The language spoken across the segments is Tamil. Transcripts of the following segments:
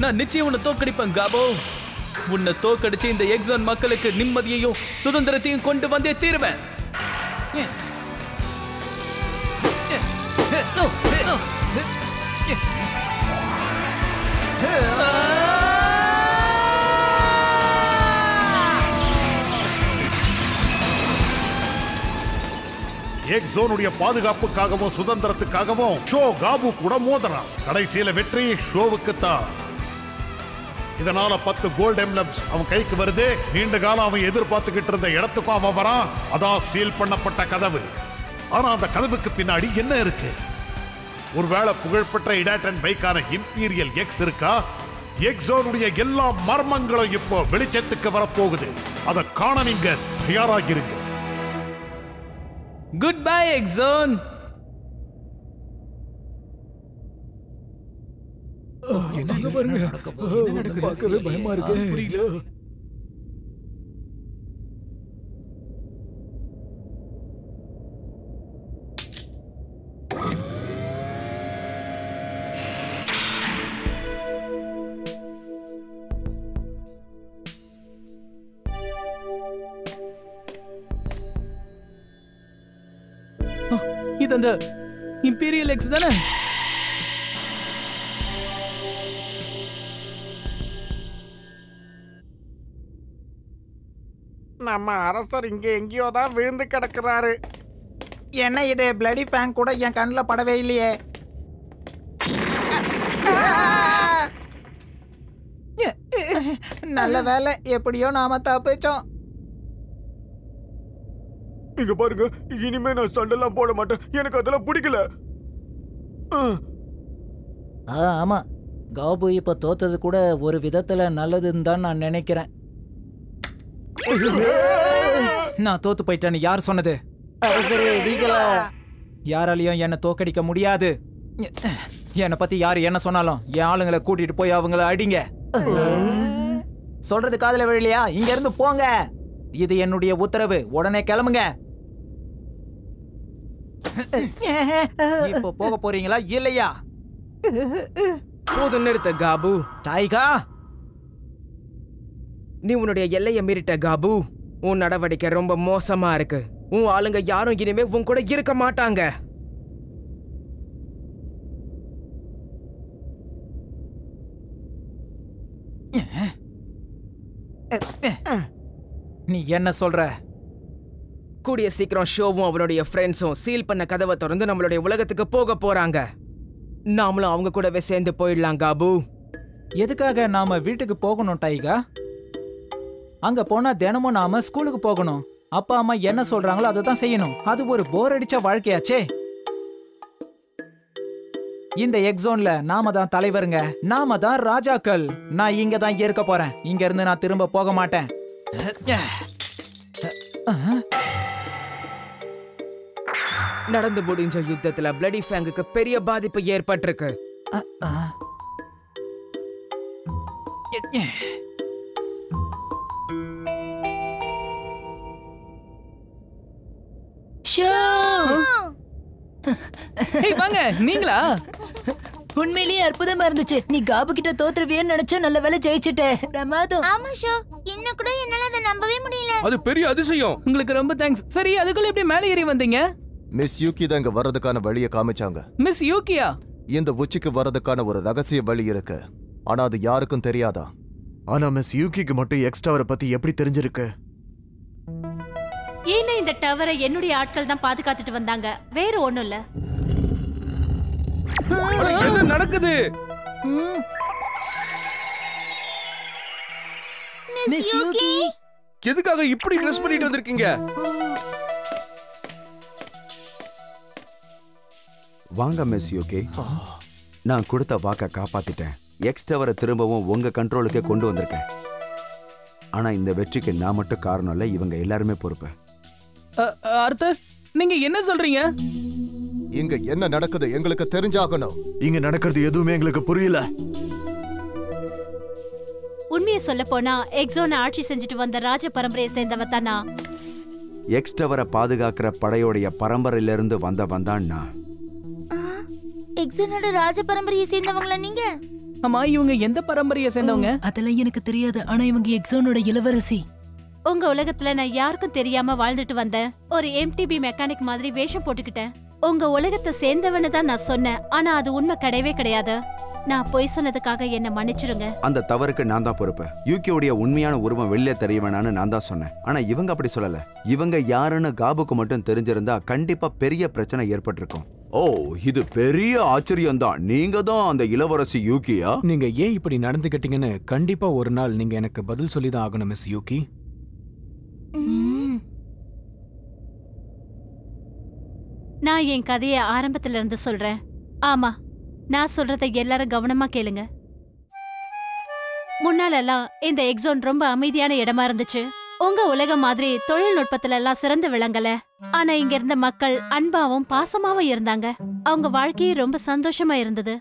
நான் நிச்சயம் உன்னை தோக்கடிப்பேன் காபோ. உன்னை தோக்கடிச்சு இந்த எக்ஸான் மக்களுக்கு நிம்மதியையும் சுதந்திரத்தையும் கொண்டு வந்தே தீருவேன். எக்ஸோனுடைய பாதுகாப்புக்காகவும் சுதந்திரத்துக்காகவும் ஷோ காபு கூட மோதறான். கடைசியில வெற்றி ஷோவுக்குத்தான். இதனால 10 கோல்ட் எம்ப்ளம்ஸ் அவன் கைக்கு வருது. நீண்ட காலம் அவன் எதிர்பார்த்துக்கிட்டு இருந்த இடத்துக்கும் அவன் வரான். அதான் சீல் பண்ணப்பட்ட கதவு. ஆனா அந்த கதவுக்கு பின்னாடி என்ன இருக்கு? ஒருவேளை புகழ்பெற்ற இடாட்டன் பைக்கான இம்பீரியல் எக்ஸ் இருக்கா? எக்ஸோனுடைய எல்லா மர்மங்களும் இப்போ வெளிச்சத்துக்கு வரப்போகுது. அதை காண நீங்க தயாராகிருங்க. Good bye எக்ஸோன். பார்க்கவே பயமா இருக்கு. புரியல. இது அந்த இம்பீரியல் எக்ஸ் தானே? நம்ம அரசர் இங்க எங்கேயோ தான் விழுந்து கிடக்குறாரு. என்ன இது? பிளடி ஃபேங் கூட என் கண்ணில் படவே இல்லையே. நல்ல வேலை, எப்படியோ நாம தப்பிச்சோம். இங்க பாருங்க, இனிமே நான் சண்டெல்லாம் போட மாட்டேன். எனக்கு அதெல்லாம் பிடிக்கல. ஆமா, காபு இப்ப தோத்தது கூட ஒரு விதத்துல நல்லதுன்னு தான் நான் நினைக்கிறேன். நான் தோத்து போயிட்டேன்னு யார் சொன்னது? யாராலையும் என்ன தோக்கடிக்க முடியாது. என்னை பத்தி யாரு என்ன சொன்னாலும் என் ஆளுங்களை கூட்டிட்டு போய் அவங்கள அடிங்க. சொல்றது காதுல விழலையா? இங்க இருந்து போங்க. இது என்னுடைய உத்தரவு. உடனே கிளம்புங்க. இப்போ போக போறீங்களா இல்லையா? போதும் நிறுத்த காபு. டைகா, நீ உன்னுடைய எல்லையை மீறிட்ட காபு. உன் நடவடிக்கை ரொம்ப மோசமா இருக்கு. உன் ஆளுங்க யாரும் இனிமே உன் கூட இருக்க மாட்டாங்க. நீ என்ன சொல்ற? கூடிய சீக்கிரம் ஷோவும் அவனுடைய ஃப்ரெண்ட்ஸும் சீல் பண்ண கதவை திறந்து நம்மளுடைய உலகத்துக்கு போக போறாங்க. நாமளும் அவங்க கூடவே சேர்ந்து போயிடலாம் காபு. எதுக்காக நாம வீட்டுக்கு போகணும் டைகா? அங்க போனா தினமும் நாம ஸ்கூலுக்கு போகணும். அப்பா அம்மா என்ன சொல்றாங்களோ அதை தான் செய்யணும். அது ஒரு போர் அடிச்ச வாழ்க்கையாச்சே. இந்த எக்ஸோன்ல நாம தான் தலைவருங்க. நாம தான் ராஜாக்கள். நான் இங்க தான் இருக்க போறேன். இங்க இருந்து நான் திரும்ப போக மாட்டேன். நடந்து முடிஞ்ச யுத்தத்துல பிளடி ஃபேங்குக்கு பெரிய பாதிப்பு ஏற்பட்டிருக்கு. வாங்க. நீங்களா? உண்மையிலேயே அற்புதமா இருந்துச்சு. நீ காபு கிட்ட தோத்துருவியன்னு நினைச்சா நல்ல வேலை ஜெயிச்சுட்ட. பிரமாதம். ஆமா ஷோ, இன்னும் கூட என்னால அதை நம்பவே முடியல. அது பெரிய அதிசயம். உங்களுக்கு ரொம்ப தேங்க்ஸ். சரி, அதுக்குள்ள எப்படி மேலே ஏறி வந்தீங்க? மிஸ் யூகி தான் இங்க வர்றதுக்கான வழியை காமிச்சாங்க. மிஸ் யூகியா? இந்த உச்சிக்கு வர்றதுக்கான ஒரு ரகசிய வழி இருக்கு. ஆனா அது யாருக்கும் தெரியாதா? ஆனா மிஸ் யூகிக்கு மட்டும் எக்ஸ் டவரை பத்தி எப்படி தெரிஞ்சிருக்கு? ஏன்னா இந்த டவரை என்னுடைய ஆட்கள் தான் பாதுகாத்துட்டு வந்தாங்க. வேற ஒண்ணும் இல்ல. என்ன நடக்குது? மிஸ் யூகி, எதுக்காக இப்படி ட்ரெஸ் பண்ணிட்டு வந்திருக்கீங்க? வாங்க மிஸ் யூகி. நான் கொடுத்த வாக்கை காப்பாத்திட்டேன். எக்ஸ் டவரை திரும்பவும் உங்க கண்ட்ரோலுக்கே கொண்டு வந்திருக்கேன். ஆனா இந்த வெற்றிக்கு நான் மட்டும் காரணம் இல்ல, இவங்க எல்லாருமே பொறுப்பு. ஆர்த்தர், நீங்க என்ன சொல்றீங்க? இங்க என்ன நடக்குது எங்களுக்கு தெரிஞ்சாகணும். இங்க நடக்கிறது எதுவுமே எங்களுக்கு புரியல. உண்மையை சொல்ல போனா எக்ஸோனை ஆட்சி செஞ்சுட்டு வந்த ராஜ பரம்பரையை சேர்ந்தவ தானா? எக்ஸ் டவரை பாதுகாக்கிற படையோடைய பரம்பரையிலிருந்து வந்தவன் தான் நான். எக்ஸோனோட ராஜ பரம்பரையை சேர்ந்தவங்களா நீங்க? ஆமா இவங்க எந்த பரம்பரையை சேர்ந்தவங்க? அதெல்லாம் எனக்கு தெரியாது. ஆனா இவங்க எக்ஸோனோட இளவரசி. உங்க உலகத்துல நான் யாருக்கும் தெரியாம வாழ்ந்துட்டு வந்தேன். ஒரு எம்டிபி மெக்கானிக் மாதிரி வேஷம் போட்டுக்கிட்டேன். உங்க உலகத்தை சேர்ந்தவன்னு தான் நான் சொன்னேன். ஆனா அது உண்மை கிடையவே கிடையாது. நான் பொய் சொன்னதுக்காக என்ன மன்னிச்சிருங்க. அந்த தவறுக்கு நான் தான் பொறுப்பு. யூகியோடைய உண்மையான உருவம் வெளியே தெரிய வேணான்னு நான் தான் சொன்னேன். ஆனா இவங்க அப்படி சொல்லல. இவங்க யாருன்னு காபுக்கு மட்டும் தெரிஞ்சிருந்தா கண்டிப்பா பெரிய பிரச்சனை ஏற்பட்டிருக்கும். ஓ, இது பெரிய ஆச்சரியம் தான். நீங்க தான் அந்த இளவரசி யூகியா? நீங்க ஏன் இப்படி நடந்துக்கிட்டீங்கன்னு கண்டிப்பா ஒரு நாள் நீங்க எனக்கு பதில் சொல்லி தான் ஆகணும் மிஸ் யூகி. நான் என் கதைய ஆரம்பத்துல இருந்து சொல்றேன். ஆமா, நான் சொல்றத எல்லாரும் கவனமா கேளுங்க. முன்னாலெல்லாம் இந்த எக்ஸோன் ரொம்ப அமைதியான இடமா இருந்துச்சு. உங்க உலகம் மாதிரி தொழில்நுட்பத்துல எல்லாம் சிறந்து விளங்கல. ஆனா இங்க இருந்த மக்கள் அன்பாவும் பாசமாவும் இருந்தாங்க. அவங்க வாழ்க்கையே ரொம்ப சந்தோஷமா இருந்தது.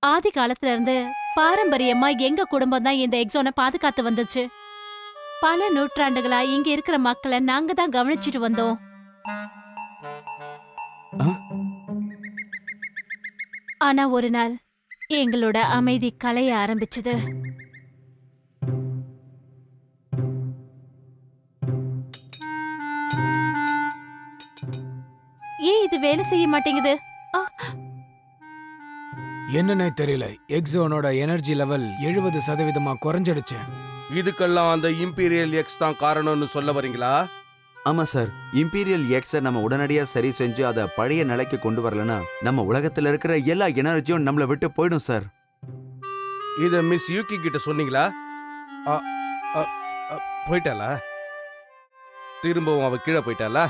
ஆதி காலத்துல இருந்து பாரம்பரியமா எங்க குடும்பம் தான் இந்த எக்ஸோனை பாதுகாத்து வந்துச்சு. பல நூற்றாண்டுகளா இங்க இருக்கிற மக்களை நாங்க தான் கவனிச்சிட்டு வந்தோம். ஆனா ஒரு நாள் எங்களோட அமைதி கலைய ஆரம்பிச்சது. ஏன் இது வேலை செய்ய மாட்டேங்குது? என்னன்னே தெரியல. எக்ஸோனோட எனர்ஜி லெவல் 70% குறைஞ்சிடுச்சு. இதுக்கெல்லாம் அந்த இம்பீரியல் எக்ஸ் தான் காரணம்னு சொல்ல வரீங்களா? ஆமா சார். இம்பீரியல் எக்ஸை நம்ம உடனடியா சரி செஞ்சு அதை பழைய நிலைக்கு கொண்டு வரலன்னா நம்ம உலகத்துல இருக்கிற எல்லா எனர்ஜியும் நம்மளை விட்டு போயிடும் சார். இத மிஸ் யூகி கிட்ட சொன்னீங்களா? போயிட்டாளா? திரும்பவும் அவ கீழே போயிட்டாளா?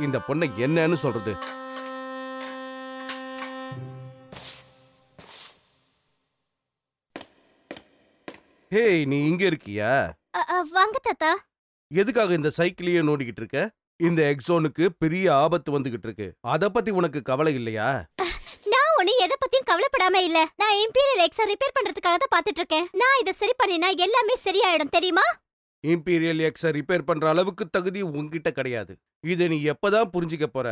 இந்த பொண்ணை என்னன்னு சொல்றது? ஹே, நீ இங்க இருக்கியா? வாங்க தாத்தா. எதுக்காக இந்த சைக்கிளையே நோண்டிக்கிட்டு இருக்க? இந்த எக்ஸோனுக்கு பெரிய ஆபத்து வந்துகிட்டு இருக்கு. அத பத்தி உனக்கு கவலை இல்லையா? நான் ஒண்ணு எதை பத்தியும் கவலைப்படாம இல்ல. நான் இம்பீரியல் எக்ஸை ரிப்பேர் பண்றதுக்காக தான் பாத்துட்டு இருக்கேன். நான் இதை சரி பண்ணினா எல்லாமே சரியாயிடும், தெரியுமா? இம்பீரியல் எக்ஸை ரிப்பேர் பண்ற அளவுக்கு தகுதி உன்கிட்ட கிடையாது. இதை நீ எப்பதான் புரிஞ்சுக்க போற?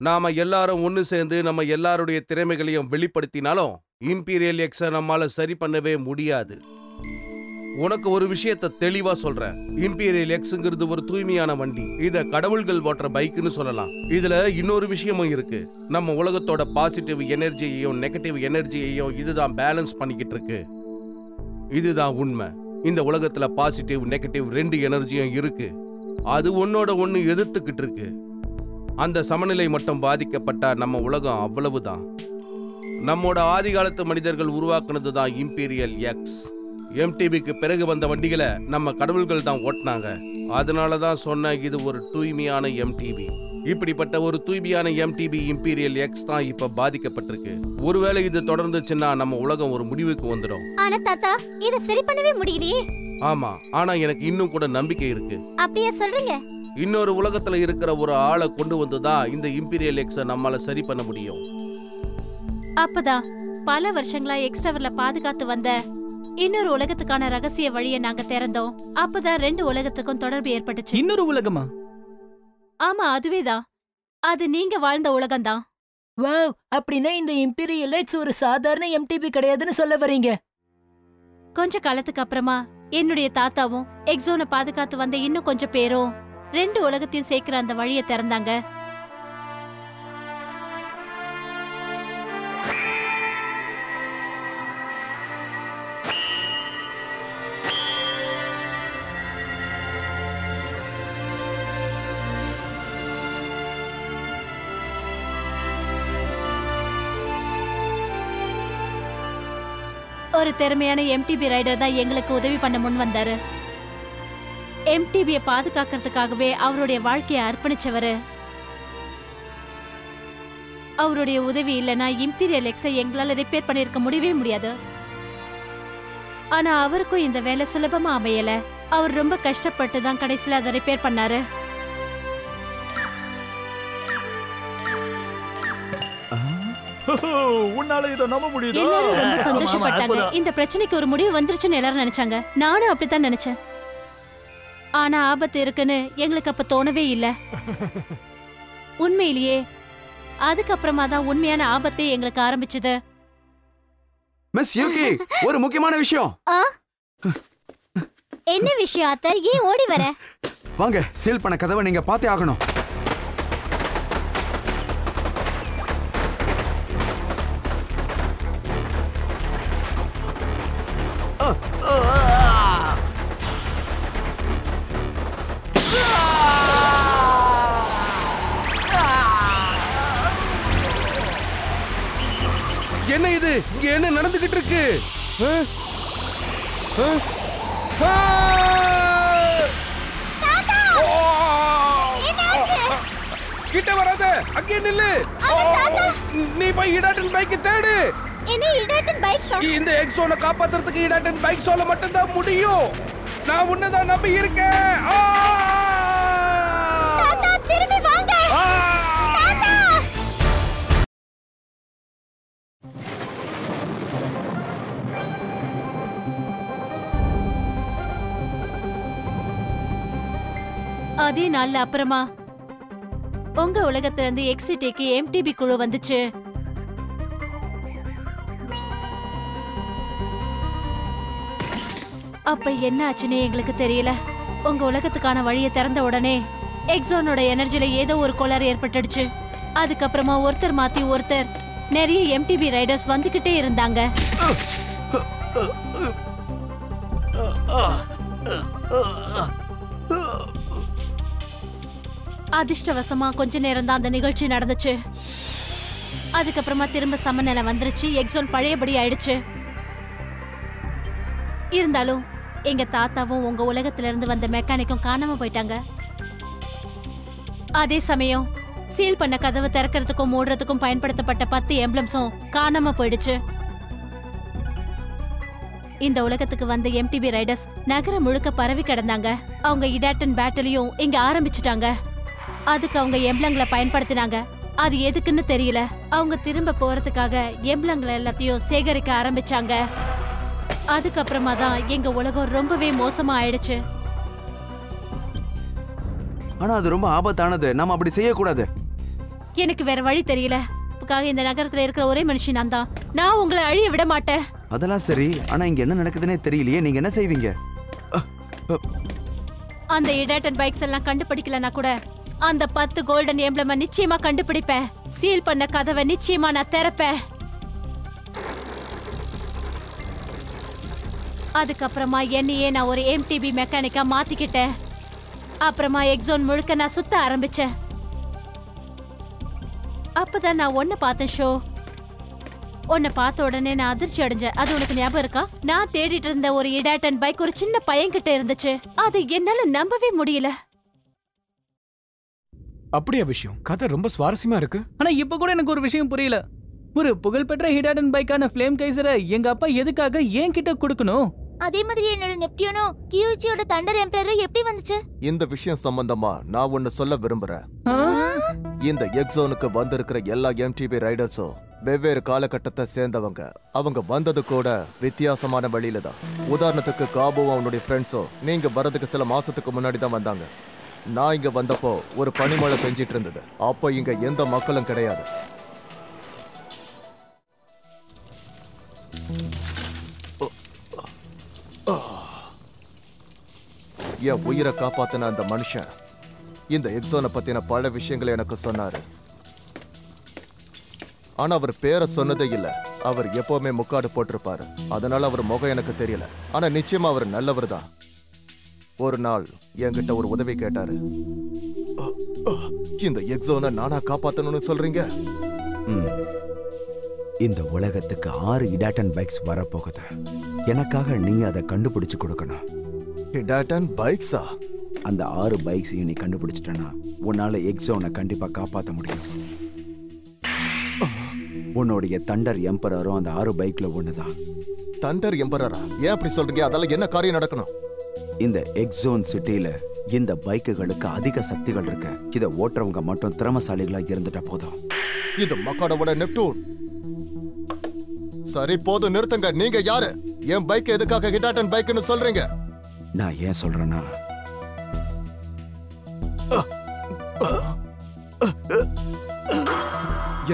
நாம எல்லாரும் ஒன்னு சேர்ந்து நம்ம எல்லாருடைய திறமைகளையும் வெளிப்படுத்தினாலும் இம்பீரியல் எக்ஸை நம்மால சரி பண்ணவே முடியாது. உனக்கு ஒரு விஷயத்த தெளிவா சொல்றேன். இம்பீரியல் எக்ஸ்ங்கிறது ஒரு தூய்மையான வண்டி. இத கடவுள்கள் ஓட்டுற பைக்குன்னு சொல்லலாம். இதுல இன்னொரு விஷயமும் இருக்கு. நம்ம உலகத்தோட பாசிட்டிவ் எனர்ஜியையும் நெகட்டிவ் எனர்ஜியையும் இதுதான் பேலன்ஸ் பண்ணிக்கிட்டு இருக்கு. இதுதான் உண்மை. இந்த உலகத்துல பாசிட்டிவ் நெகட்டிவ் ரெண்டு எனர்ஜியும் இருக்கு. அது ஒன்னோட ஒன்னு எதிர்த்துக்கிட்டு இருக்கு. அந்த சமநிலை மட்டும் பாதிக்கப்பட்டா நம்ம உலகம் அவ்வளவுதான். நம்மோட ஆதி காலத்து மனிதர்கள் உருவாக்குனது தான் இம்பீரியல் எக்ஸ். எம்டிபிக்கு பிறகு வந்த வண்டிகளை நம்ம கடவுள்கள் தான் ஓட்டினாங்க. அதனாலதான் சொன்ன இது ஒரு தூய்மையான எம்டிபி. இப்படிப்பட்ட ஒரு தூய்மையான எம்டிபி இம்பீரியல் எக்ஸ் தான் இப்ப பாதிக்கப்பட்டிருக்கு. ஒருவேளை இது தொடர்ந்துச்சுன்னா நம்ம உலகம் ஒரு முடிவுக்கு வந்துடும். ஆனா தாத்தா, இத சரி பண்ணவே முடியலையே. ஆமா, ஆனா எனக்கு இன்னும் கூட நம்பிக்கை இருக்கு. அப்படியே சொல்றீங்க? இன்னொரு உலகத்துல இருக்கிற ஒரு ஆளை கொண்டு வந்துதான் இந்த இம்பீரியல் எக்ஸை நம்மால சரி பண்ண முடியும். அப்பதான் பல வருஷங்களா எக்ஸ்டவர்ல பாதுகாத்து வந்த இன்னொரு உலகத்துக்கான ரகசிய வழியை நாங்க திறந்தோம். அப்பதான் ரெண்டு உலகத்துக்கும் தொடர்பு ஏற்பட்டுச்சு. இன்னொரு உலகமா? ஆமா, அதுவேதான். அது நீங்க வாழ்ந்த உலகம்தான். வாவ், அப்படின்னா இந்த இம்பீரியல் எக்ஸ் ஒரு சாதாரண எம்டிபி கிடையாதுன்னு சொல்ல வரீங்க? கொஞ்ச காலத்துக்கு அப்புறமா என்னுடைய தாத்தாவும் எக்ஸோனை பாதுகாத்து வந்த இன்னும் கொஞ்சம் பேரும் ரெண்டு உலகத்தையும் சேர்க்கிற அந்த வழியை திறந்தாங்க. ஒரு திறமையான எம்டிபி ரைடர் தான் எங்களுக்கு உதவி பண்ண முன் வந்தாரு. எம்டிபியை பாதுகாக்கிறதுக்காகவே அவருடைய வாழ்க்கையை அர்ப்பணிச்சவரு. அவருடைய உதவி இல்லைன்னா இம்பீரியல் எக்ஸை எங்களால ரிப்பேர் பண்ணிருக்க முடியவே முடியாது. ஆனா அவருக்கும் இந்த வேலை சுலபமா அமையல. அவர் ரொம்ப கஷ்டப்பட்டு தான் கடைசியில அதை ரிப்பேர் பண்ணாரு. உன்னால இத நம்ப முடியுதா? எல்லாரும் ரொம்ப சந்தோஷப்பட்டாங்க. இந்த பிரச்சனைக்கு ஒரு முடிவு வந்துருச்சுன்னு எல்லாரும் நினைச்சாங்க. நானும் அப்படித்தான் நினைச்சேன். ஆனா ஆபத்து இருக்குன்னு எங்களுக்கு அப்ப தோணவே இல்ல. உண்மையிலேயே அதுக்கப்புறமா தான் உண்மையான ஆபத்தே எங்களுக்கு ஆரம்பிச்சது. மிஸ் யூகி, ஒரு முக்கியமான விஷயம். என்ன விஷயம் அத்தை? ஏன் ஓடி வர? வாங்க, சீல் பண்ண கதவை நீங்க பார்த்தே ஆகணும். என்ன இது? இங்க என்ன நடந்துகிட்டு இருக்கு? கிட்ட வராத, அங்கே நில்லு. நீ போய் இடாட்டன் பைக் தேடு. என்ன இடாட்டன் பைக்? இந்த எக்ஸோனை காப்பாத்துறதுக்கு இடாட்டன் பைக் சோல மட்டும் தான் முடியும். நான் உன்னதான் நம்பி இருக்கேன். தாத்தா திரும்பி வாங்க. தாத்தா அதே நாள்ல அப்புறமா உங்க உலகத்துல இருந்து எக்ஸிடிக்கு எம்டிபி குழு வந்துச்சு. அப்ப என்ன ஆச்சுன்னே எங்களுக்கு தெரியல. உங்க உலகத்துக்கான வழியை திறந்த உடனே எக்ஸோனோட எனர்ஜில ஏதோ ஒரு கோளாறு ஏற்பட்டுடுச்சு. அதுக்கப்புறமா ஒருத்தர் மாத்தி ஒருத்தர் நிறைய எம்டிபி ரைடர்ஸ் வந்துகிட்டே இருந்தாங்க. அதிர்ஷ்டவசமா கொஞ்ச நேரம் தான் அந்த நிகழ்ச்சி நடந்துச்சு. அதுக்கப்புறமா திரும்ப சமநிலை வந்துருச்சு. எக்ஸோன் பழையபடி ஆயிடுச்சு. இருந்தாலும் எங்க தாத்தாவும் உங்க உலகத்துல இருந்து வந்த மெக்கானிக்கும் காணாம போயிட்டாங்க. அதே சமயம் சீல் பண்ண கதவை திறக்கிறதுக்கும் மூடுறதுக்கும் பயன்படுத்தப்பட்ட 10 எம்ப்ளம்ஸும் காணாம போயிடுச்சு. இந்த உலகத்துக்கு வந்த எம்டிபி ரைடர்ஸ் நகரம் முழுக்க பரவி கிடந்தாங்க. அவங்க இடாட்டன் பேட்டலியும் இங்க ஆரம்பிச்சுட்டாங்க. அதுக்கு அவங்க எம்ப்ளங்களை பயன்படுத்தினாங்க. அது எதுக்குன்னு தெரியல. அவங்க திரும்ப போறதுக்காக எம்ப்ளங்களை எல்லாத்தையும் சேகரிக்க ஆரம்பிச்சாங்க. அதுக்கப்புறமா தான் எங்க உலகம் ரொம்பவே மோசமா ஆயிடுச்சு. ஆனா அது ரொம்ப ஆபத்தானது. நாம அப்படி செய்யக்கூடாது. எனக்கு வேற வழி தெரியல. இந்த நகரத்துல இருக்கிற ஒரே மனுஷன் நான் தான். நான் உங்களை அழிய விட மாட்டேன். அதெல்லாம் சரி, ஆனா இங்க என்ன நடக்குதுன்னே தெரியலையே. நீங்க என்ன செய்வீங்க? அந்த இடாட்டன் பைக்ஸ் எல்லாம் கண்டுபிடிக்கலனா கூட அந்த 10 கோல்டன் எம்ப்ளம் நிச்சயமா கண்டுபிடிப்பேன். சீல் பண்ண கதவை நிச்சயமா நான் திறப்பேன். அதுக்கப்புறமா என்னையே நான் ஒரு எம்டிபி மெக்கானிக்கா மாத்திக்கிட்டேன். அப்புறமா எக்ஸோன் முழுக்க நான் சுத்த ஆரம்பிச்சேன். அப்பதான் நான் ஒன்ன பார்த்தேன் ஷோ. உன்னை பார்த்த உடனே நான் அதிர்ச்சி அடைஞ்சேன். அது உனக்கு ஞாபகம் இருக்கா? நான் தேடிட்டு இருந்த ஒரு இடாட்டன் பைக் ஒரு சின்ன பையன் கிட்ட இருந்துச்சு. அது என்னால நம்பவே முடியல. அப்படியா விஷயம்? கதை ரொம்ப சுவாரஸ்யமா இருக்கு. ஆனா இப்ப கூட எனக்கு ஒரு விஷயம் புரியல. ஒரு புகழ்பெற்ற ஹிடாடன் பைக்கான ஃப்ளேம் கைசரை எங்க அப்பா எதுக்காக ஏன் கிட்ட கொடுக்கணும்? அதே மாதிரி என்னோட நெப்டியூனோ கியூச்சியோட தண்டர் எம்பரரும் எப்படி வந்துச்சு? இந்த விஷயம் சம்பந்தமா நான் ஒன்னு சொல்ல விரும்புறேன். இந்த எக்ஸோனுக்கு வந்திருக்கிற எல்லா எம்டிபி ரைடர்ஸும் வெவ்வேறு காலகட்டத்தை சேர்ந்தவங்க. அவங்க வந்தது கூட வித்தியாசமான வழியில தான். உதாரணத்துக்கு காபுவும் அவனுடைய ஃப்ரெண்ட்ஸும் நீங்க வர்றதுக்கு சில மாசத்துக்கு முன்னாடி தான் வந்தாங்க. நான் இங்க வந்தப்போ ஒரு பனிமழை பெஞ்சிட்டு இருந்தது. அப்போ இங்க எந்த மக்களும் கிடையாது. என் உயிரை காப்பாத்தின அந்த மனுஷன் இந்த எக்ஸோனை பத்தின பல விஷயங்களை எனக்கு சொன்னாரு. ஆனா அவர் பேரை சொன்னதே இல்ல. அவர் எப்பவுமே முக்காடு போட்டிருப்பாரு. அதனால அவர் முகம் எனக்கு தெரியல. ஆனா நிச்சயமா அவர் நல்லவர் தான். ஒரு நாள் என்கிட்ட ஒரு உதவி கேட்டாரு. இந்த எக்ஸோனை நானா காப்பாத்தணும்னு சொல்றீங்க? இந்த உலகத்துக்கு 6 இடாட்டன் பைக்ஸ் வரப்போகுது. எனக்காக நீ அதை கண்டுபிடிச்சு கொடுக்கணும். இடாட்டன் பைக்ஸா? அந்த 6 பைக்ஸையும் நீ கண்டுபிடிச்சிட்டனா உன்னால எக்ஸோனை கண்டிப்பா காப்பாற்ற முடியும். உன்னுடைய தண்டர் எம்பரரும் அந்த 6 பைக்ல ஒண்ணுதான். தண்டர் எம்பரரா? ஏன் அப்படி சொல்றீங்க? அதெல்லாம் என்ன காரியம் நடக்கணும்? இந்த எக்ஸோன் சிட்டில இந்த பைக்குகளுக்கு அதிக சக்திகள் இருக்கு. இதை ஓட்டுறவங்க மட்டும் திறமசாலிகளா இருந்துட்டா போதும். இது மக்களோட நெப்டூன். சரி போதும், நிறுத்துங்க. நீங்க யாரு? என் பைக் எதுக்காக ஹிடாட்டன் பைக்னு சொல்றீங்க? நான் ஏன் சொல்றேன்னா,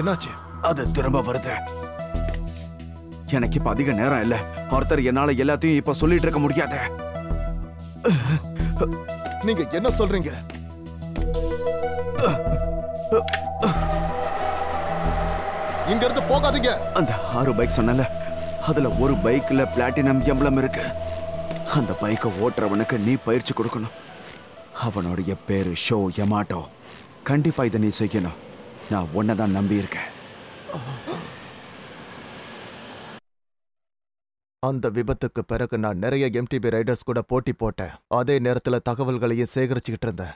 என்னாச்சு? அது திரும்ப வருது. எனக்கு இப்ப அதிக நேரம் இல்ல. ஆர்த்தர், என்னால எல்லாத்தையும் இப்ப சொல்லிட்டு இருக்க முடியாது. நீங்க என்ன சொல்றீங்க? இங்க இருந்து போகாதீங்க. அந்த 6 பைக் சொன்னல, அதுல ஒரு பைக்ல பிளாட்டினம் எம்பளம் இருக்கு. அந்த பைக்கை ஓட்டுறவனுக்கு நீ பயிற்சி கொடுக்கணும். அவனுடைய பேரு ஷோ யமாட்டோ. கண்டிப்பா இதை நீ செய்யணும். நான் உன்னதான் நம்பி இருக்கேன். அந்த விபத்துக்கு பிறகு நான் நிறைய எம்டிபி ரைடர்ஸ் கூட போட்டி போட்டேன். அதே நேரத்துல தகவல்களையும் சேகரிச்சுக்கிட்டு இருந்தேன்.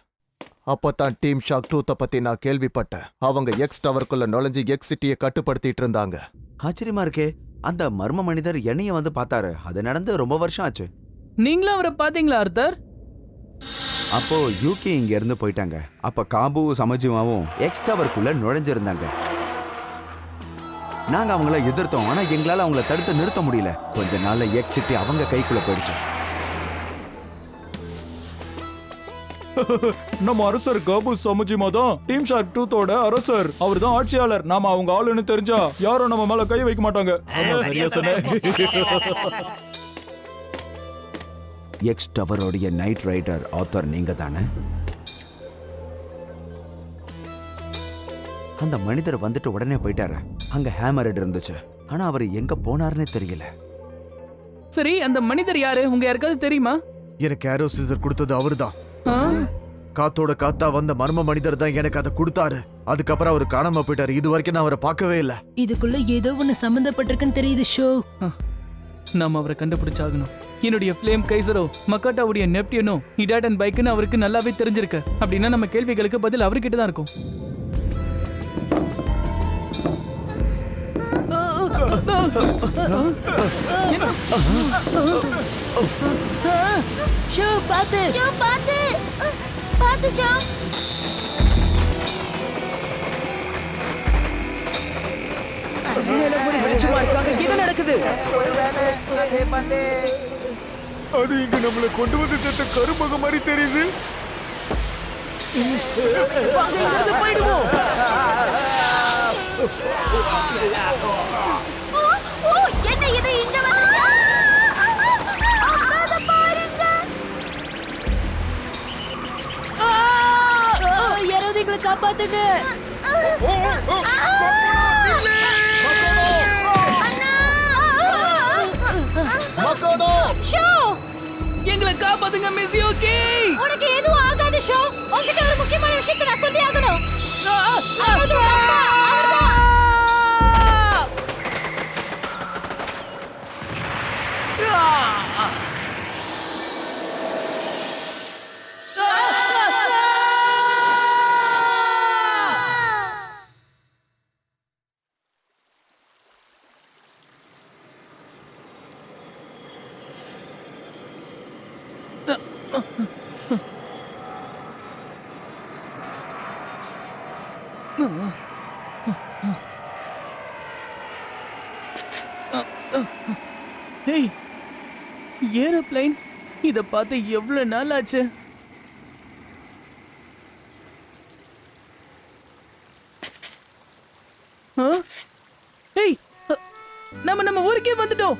அப்பதான் டீம் ஷாக் ட்ரூத்தை பத்தி நான் கேள்விப்பட்டேன். அவங்க எக்ஸ் டவருக்குள்ள நுழைஞ்சு எக்ஸ் சிட்டியை கட்டுப்படுத்திட்டு இருந்தாங்க. ஆச்சரியமா இருக்கே. அந்த மர்ம மனிதர் என்னைய வந்து பார்த்தாரு. அது நடந்து ரொம்ப வருஷம் ஆச்சு. நீங்களும் அவரை பாத்தீங்களா ஆர்த்தர்? அப்போ யூகி இங்க இருந்து போயிட்டாங்க. அப்ப காபு சமஜிமாவும் எக்ஸ் டவருக்குள்ள நுழைஞ்சிருந்தாங்க. நாங்க அவங்கள எதிர்த்தோம். ஆனா எங்களால அவங்கள தடுத்து நிறுத்த முடியல. கொஞ்ச நாள்ல எக்ஸ் சிட்டி அவங்க கைக்குள்ள போயிடுச்சு. நம்ம அரசர் காபு சமுஜிமா தான் டீம் ஷார்க் ட்ரூத்தோட அரசர். அவர் தான் ஆட்சியாளர். நாம அவங்க ஆளுன்னு தெரிஞ்சா யாரும் நம்ம மேல கை வைக்க மாட்டாங்க. சரியா சொன்ன. எக்ஸ் டவரோடைய நைட் ரைடர் ஆத்தர் நீங்க தானே? அந்த மனிதர் வந்துட்டு உடனே போயிட்டாரு. அங்க ஹேமர் இருந்துச்சு. ஆனா அவர் எங்க போனாருன்னே தெரியல. சரி, அந்த மனிதர் யாரு? உங்க யாருக்காவது தெரியுமா? எனக்கு ஏரோ சீசர் கொடுத்தது அவருதான். காத்தோட காத்தா வந்த மர்ம மனிதர் தான் எனக்கு அதை கொடுத்தாரு. அதுக்கப்புறம் அவர் காணாம போயிட்டாரு. இது வரைக்கும் நான் அவரை பார்க்கவே இல்லை. இதுக்குள்ள ஏதோ ஒண்ணு சம்பந்தப்பட்டிருக்குன்னு தெரியுது ஷோ. நாம அவரை கண்டுபிடிச்சாகணும். என்னுடைய ஃப்ளேம் கைசரோ மக்காட்டாவுடைய நெப்டியனோ இடாட்டன் பைக்குன்னு அவருக்கு நல்லாவே தெரிஞ்சிருக்கு. அப்படின்னா நம்ம கேள்விகளுக்கு பதில் அவர்கிட்ட தான் இருக்கும். ஷோ பாத்து, ஷோ பாத்து, பாத்து ஷோ. என்ன நடக்குது? அது இங்க நம்மள கொண்டு வந்து சேர்த்த கருமக மாதிரி தெரியுது. போயிடுவோம். என்ன இது இங்க வந்துருச்சு? அத பாருங்க. யாராவது எங்களை காப்பாத்துங்க. ஷோ, எங்களை காப்பாத்துங்க மிஸ் யூகி. உனக்கு எதுவும் ஆகாது ஷோ. உன்கிட்ட ஒரு முக்கியமான விஷயத்தை நான் சொல்லி ஆகணும். Hey, aeroplane. இத பார்த்து எவ்வளவு நாள் ஆச்சு? ஹேய், நம்ம ஊருக்கே வந்துட்டோம்.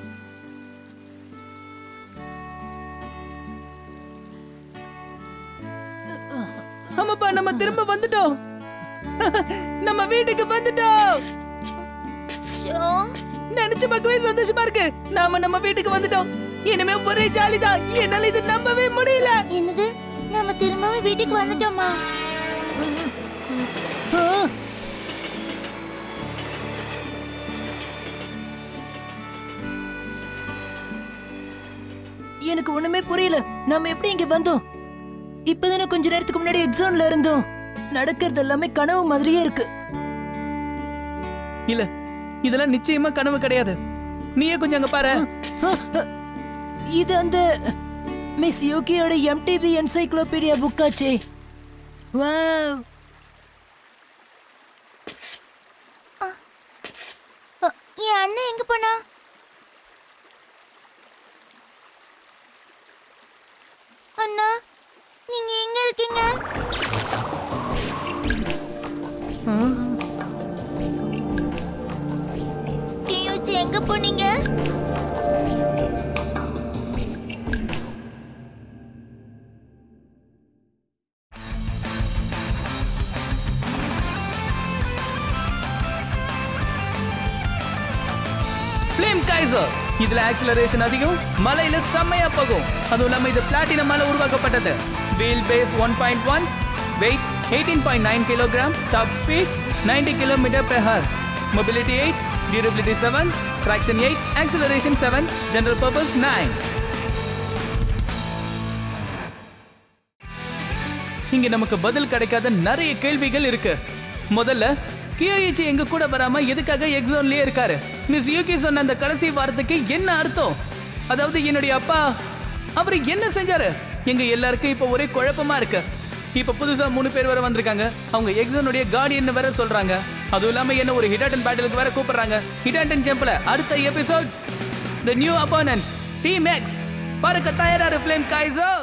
ஆமாப்பா, நம்ம திரும்ப வந்துட்டோம். நம்ம வீட்டுக்கு வந்துட்டோம். நினைச்சு பார்க்கவே சந்தோஷமா இருக்கு. நாம நம்ம வீட்டுக்கு வந்துட்டோம். இனிமே ஒரே ஜாலிதான். என்னால இது நம்பவே முடியல. என்னது, நம்ம திரும்பவும் வீட்டுக்கு வந்துட்டோமா? எனக்கு ஒண்ணுமே புரியல. நாம எப்படி இங்க வந்தோம்? இப்பதானே கொஞ்ச நேரத்துக்கு முன்னாடி எக்ஸாம்ல இருந்தோம். நடக்கிறது எல்லாமே கனவு மாதிரியே இருக்கு. இல்ல, இதெல்லாம் நிச்சயமா கனவு கிடையாது. நீயே கொஞ்சம் அங்க பாரு. இது அந்த மிஸ் யூகியோட எம்டிபி என்சைக்ளோபீடியா புக்காச்சே. வாவ். என் அண்ணன் எங்க போனா? அண்ணா, நீங்க எங்க இருக்கீங்க? அப்போ நீங்க ஃப்ளேம் கைசர். இதுல ஆக்சிலரேஷன் அதிகம், மலையில செம்மையா போகும். அதுவும் இல்லாம இது பிளாட்டினமால உருவாக்கப்பட்டது. Wheel base 1.1, weight 18.9 kilogram, top speed 90 km/h, mobility 8, durability 7, traction 8, acceleration 7, general purpose 9. இங்க நமக்கு பதில் கிடைக்காத நிறைய கேள்விகள் இருக்கு. முதல்ல கியோயிச்சி எங்க கூட வராம எதுக்காக எக்ஸோன்லயே இருக்காரு? மிஸ் யூகி சொன்ன அந்த கடைசி வார்த்தைக்கு என்ன அர்த்தம்? அதாவது என்னுடைய அப்பா அவரு என்ன செஞ்சாரு? எங்க எல்லாருக்கும் இப்ப ஒரே குழப்பமா இருக்கு. இப்ப புதுசா 3 பேர் வர வந்திருக்காங்க. அவங்க எக்ஸோனுடைய கார்டியன் வேற சொல்றாங்க. அதுவும் இல்லாம என்ன ஒரு ஹிடாட்டன் பேட்டிலுக்கு வேற கூப்பிடுறாங்க. ஹிடாட்டன் ஜம்ப்ல அடுத்த episode the new opponents team X. பாருங்க தயாரா ஃப்ளேம் கைசர்.